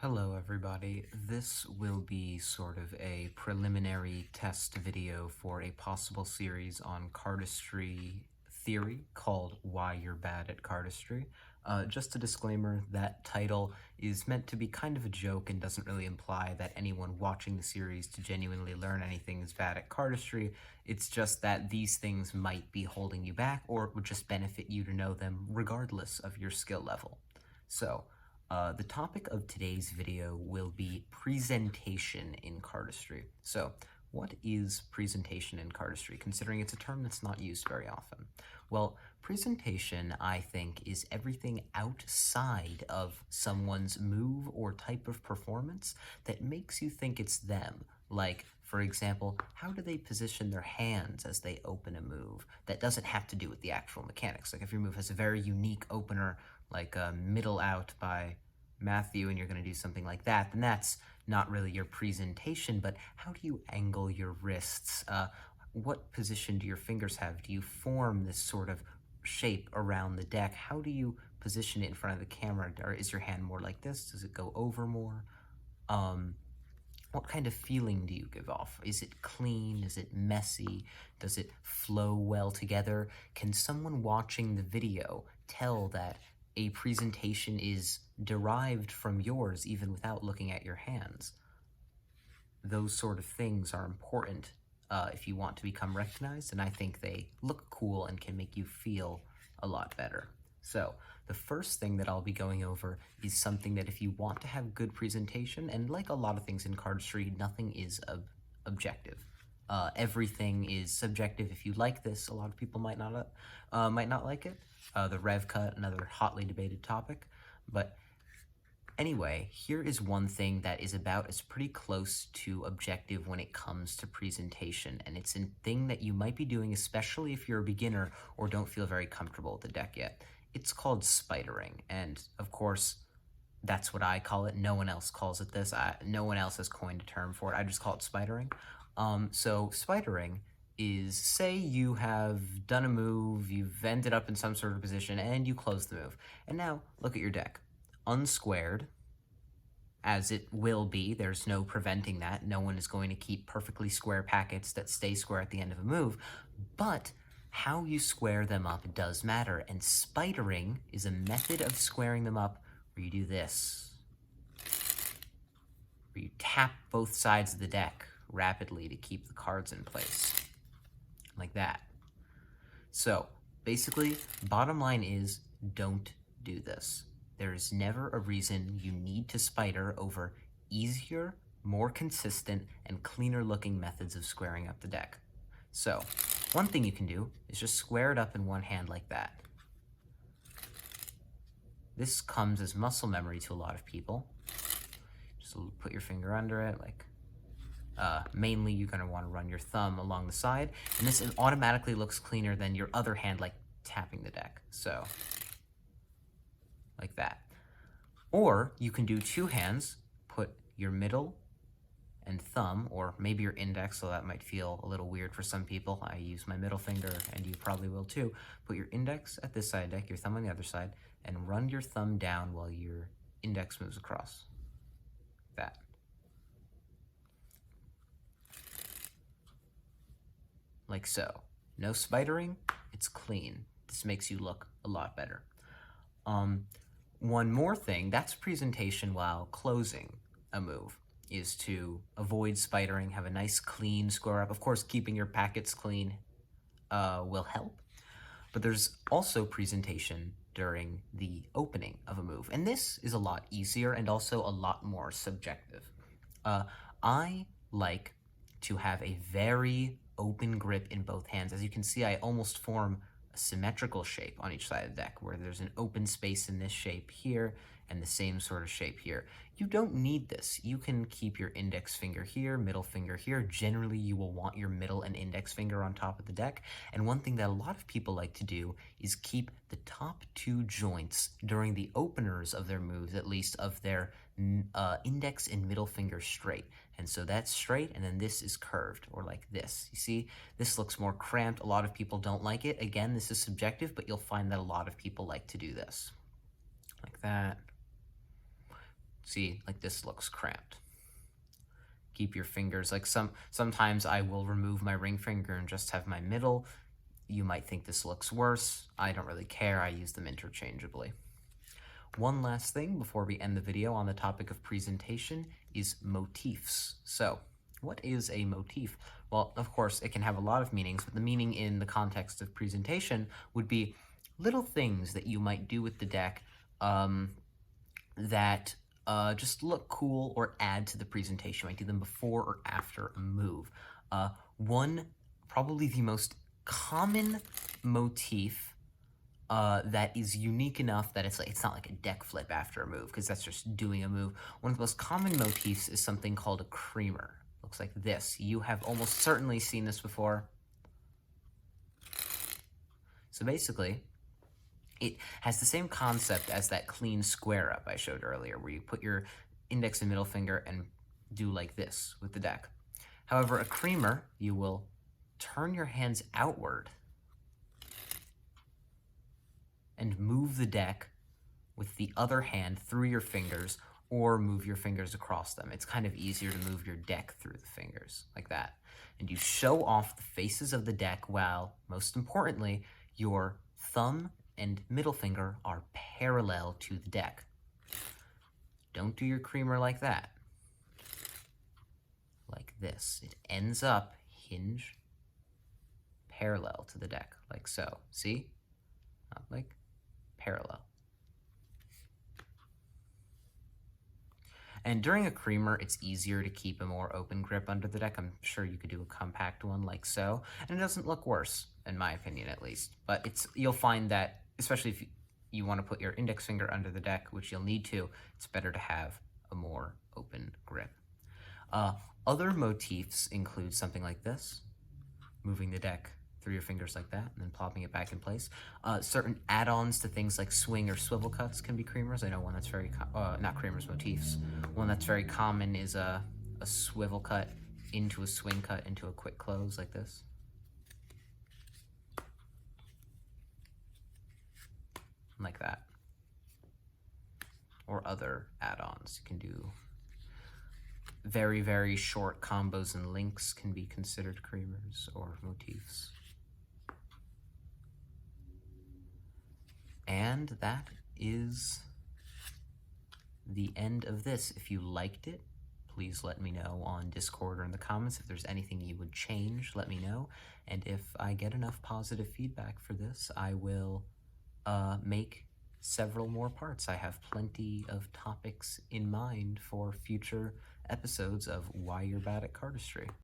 Hello everybody, this will be sort of a preliminary test video for a possible series on cardistry theory called Why You're Bad at Cardistry. Just a disclaimer, that title is meant to be kind of a joke and doesn't really imply that anyone watching the series to genuinely learn anything is bad at cardistry. It's just that these things might be holding you back, or it would just benefit you to know them regardless of your skill level. So, the topic of today's video will be presentation in cardistry. So, what is presentation in cardistry, considering it's a term that's not used very often? Well, presentation, I think, is everything outside of someone's move or type of performance that makes you think it's them. Like, for example, how do they position their hands as they open a move? That doesn't have to do with the actual mechanics. Like, if your move has a very unique opener, like a middle out by Matthew, and you're going to do something like that, then that's not really your presentation, but how do you angle your wrists? What position do your fingers have? Do you form this sort of shape around the deck? How do you position it in front of the camera? Or is your hand more like this? Does it go over more? What kind of feeling do you give off? Is it clean? Is it messy? Does it flow well together? Can someone watching the video tell that a presentation is derived from yours even without looking at your hands? Those sort of things are important if you want to become recognized, and I think they look cool and can make you feel a lot better. So, the first thing that I'll be going over is something that if you want to have good presentation, and like a lot of things in cardistry, nothing is objective. Everything is subjective. If you like this, a lot of people might not like it. The rev cut, another hotly debated topic. But anyway, here is one thing that is about as pretty close to objective when it comes to presentation, and it's a thing that you might be doing, especially if you're a beginner or don't feel very comfortable with the deck yet. It's called spidering, and of course, that's what I call it. No one else calls it this. No one else has coined a term for it. I just call it spidering. So spidering is, say you have done a move, you've ended up in some sort of position, and you close the move. And now, look at your deck. Unsquared, as it will be. There's no preventing that. No one is going to keep perfectly square packets that stay square at the end of a move. But how you square them up does matter, and spidering is a method of squaring them up where you do this, where you tap both sides of the deck rapidly to keep the cards in place, like that. So, basically, bottom line is, don't do this. There is never a reason you need to spider over easier, more consistent, and cleaner looking methods of squaring up the deck. So, one thing you can do is just square it up in one hand like that. This comes as muscle memory to a lot of people. Just put your finger under it, like, mainly you're going to want to run your thumb along the side, and this automatically looks cleaner than your other hand, like tapping the deck. So, like that. Or you can do two hands, put your middle and thumb, or maybe your index, so that might feel a little weird for some people. I use my middle finger, and you probably will too. Put your index at this side deck, your thumb on the other side, and run your thumb down while your index moves across. That. Like so. No spidering, it's clean. This makes you look a lot better. One more thing, that's presentation while closing a move, is to avoid spidering, have a nice clean square up. Of course, keeping your packets clean will help, but there's also presentation during the opening of a move, and this is a lot easier and also a lot more subjective. I like to have a very open grip in both hands. As you can see, I almost form a symmetrical shape on each side of the deck, where there's an open space in this shape here and the same sort of shape here. You don't need this. You can keep your index finger here, middle finger here. Generally, you will want your middle and index finger on top of the deck. And one thing that a lot of people like to do is keep the top two joints during the openers of their moves, at least of their index and middle finger straight. And so that's straight, and then this is curved, or like this. You see, this looks more cramped. A lot of people don't like it. Again, this is subjective, but you'll find that a lot of people like to do this. Like that. See, like this looks cramped. Keep your fingers, like sometimes I will remove my ring finger and just have my middle. You might think this looks worse. I don't really care. I use them interchangeably. One last thing before we end the video on the topic of presentation is motifs. So, what is a motif? Well, of course, it can have a lot of meanings, but the meaning in the context of presentation would be little things that you might do with the deck that just look cool or add to the presentation. You might do them before or after a move. One, probably the most common motif that is unique enough that it's not like a deck flip after a move, because that's just doing a move. One of the most common motifs is something called a creamer. Looks like this. You have almost certainly seen this before. So basically, it has the same concept as that clean square up I showed earlier, where you put your index and middle finger and do like this with the deck. However, a creamer, you will turn your hands outward and move the deck with the other hand through your fingers, or move your fingers across them. It's kind of easier to move your deck through the fingers, like that. And you show off the faces of the deck while, most importantly, your thumb and middle finger are parallel to the deck. Don't do your creamer like that. Like this. It ends up hinge parallel to the deck, like so. See? Not like parallel. And during a creamer, it's easier to keep a more open grip under the deck. I'm sure you could do a compact one like so, and it doesn't look worse, in my opinion at least. But you'll find that, especially if you want to put your index finger under the deck, which you'll need to, it's better to have a more open grip. Other motifs include something like this, moving the deck through your fingers like that, and then plopping it back in place. Certain add-ons to things like swing or swivel cuts can be creamers. I know one that's very, not creamers, motifs. One that's very common is a swivel cut into a swing cut into a quick close like this. Like that. Or other add-ons. You can do very, very short combos and links can be considered creamers or motifs. And that is the end of this. If you liked it, please let me know on Discord or in the comments. If there's anything you would change, let me know. And if I get enough positive feedback for this, I will make several more parts. I have plenty of topics in mind for future episodes of Why You're Bad at Cardistry.